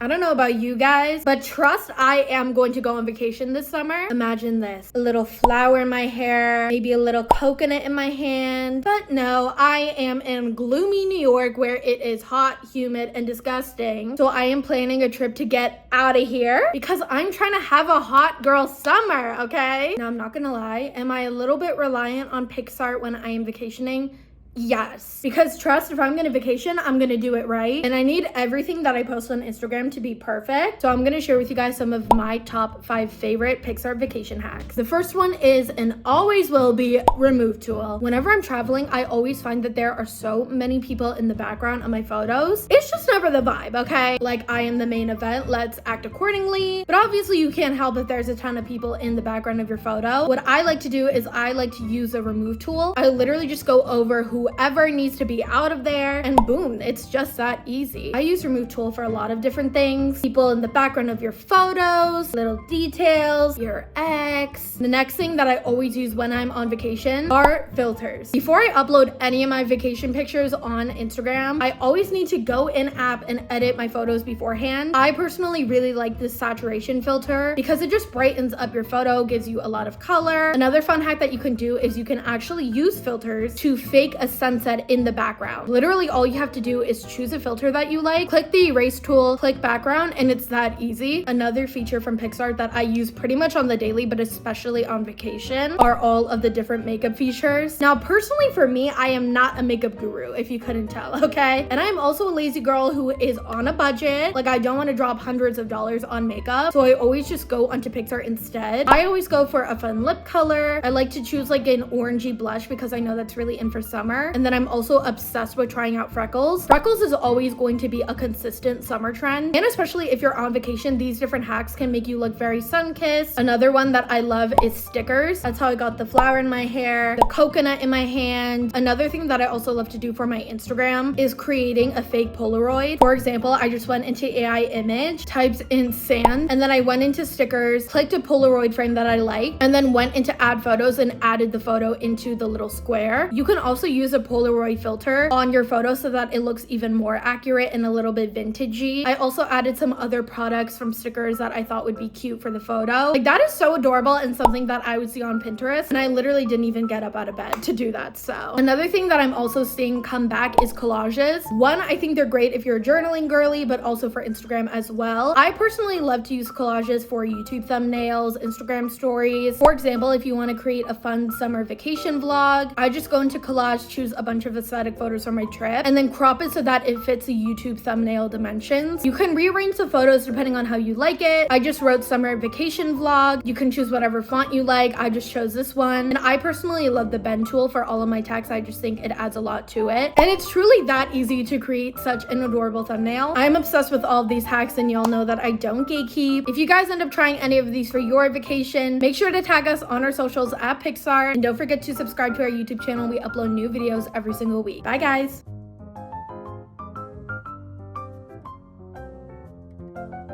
I don't know about you guys, but trust I am going to go on vacation this summer. Imagine this, a little flower in my hair, maybe a little coconut in my hand. But no, I am in gloomy New York where it is hot, humid, and disgusting. So I am planning a trip to get out of here because I'm trying to have a hot girl summer, okay? Now I'm not gonna lie, am I a little bit reliant on Picsart when I am vacationing? Yes, because trust, if I'm gonna vacation, I'm gonna do it right. And I need everything that I post on Instagram to be perfect. So I'm gonna share with you guys some of my top 5 favorite Picsart vacation hacks. The first one is and always will be remove tool. Whenever I'm traveling, I always find that there are so many people in the background of my photos. It's just never the vibe, okay? Like, I am the main event, let's act accordingly. But obviously you can't help if there's a ton of people in the background of your photo. What I like to do is I like to use a remove tool. I literally just go over whoever needs to be out of there and boom, it's just that easy. I use remove tool for a lot of different things. People in the background of your photos, little details, your ex. The next thing that I always use when I'm on vacation are filters. Before I upload any of my vacation pictures on Instagram, I always need to go in app and edit my photos beforehand. I personally really like this saturation filter because it just brightens up your photo, gives you a lot of color. Another fun hack that you can do is you can actually use filters to fake a sunset in the background. Literally all you have to do is choose a filter that you like, click the erase tool, click background, and it's that easy. Another feature from Picsart that I use pretty much on the daily, but especially on vacation, are all of the different makeup features. Now, personally for me, I am not a makeup guru, if you couldn't tell, okay? And I'm also a lazy girl who is on a budget. Like, I don't want to drop hundreds of dollars on makeup, so I always just go onto Picsart instead. I always go for a fun lip color. I like to choose like an orangey blush because I know that's really in for summer. And then I'm also obsessed with trying out freckles. Freckles is always going to be a consistent summer trend. And especially if you're on vacation, these different hacks can make you look very sun-kissed. Another one that I love is stickers. That's how I got the flower in my hair, the coconut in my hand. Another thing that I also love to do for my Instagram is creating a fake Polaroid. For example, I just went into AI image, typed in sand, and then I went into stickers, clicked a Polaroid frame that I liked, and then went into add photos and added the photo into the little square. You can also use a Polaroid filter on your photo so that it looks even more accurate and a little bit vintagey. I also added some other products from stickers that I thought would be cute for the photo. Like, that is so adorable and something that I would see on Pinterest, and I literally didn't even get up out of bed to do that. So another thing that I'm also seeing come back is collages. One, I think they're great if you're a journaling girly, but also for Instagram as well. I personally love to use collages for YouTube thumbnails, Instagram stories. For example, if you want to create a fun summer vacation vlog, I just go into collage, choose a bunch of aesthetic photos from my trip, and then crop it so that it fits the YouTube thumbnail dimensions. You can rearrange the photos depending on how you like it. I just wrote summer vacation vlog. You can choose whatever font you like. I just chose this one. And I personally love the bend tool for all of my text. I just think it adds a lot to it. And it's truly that easy to create such an adorable thumbnail. I'm obsessed with all of these hacks, and y'all know that I don't gatekeep. If you guys end up trying any of these for your vacation, make sure to tag us on our socials at Picsart. And don't forget to subscribe to our YouTube channel. We upload new videos every single week. Bye, guys.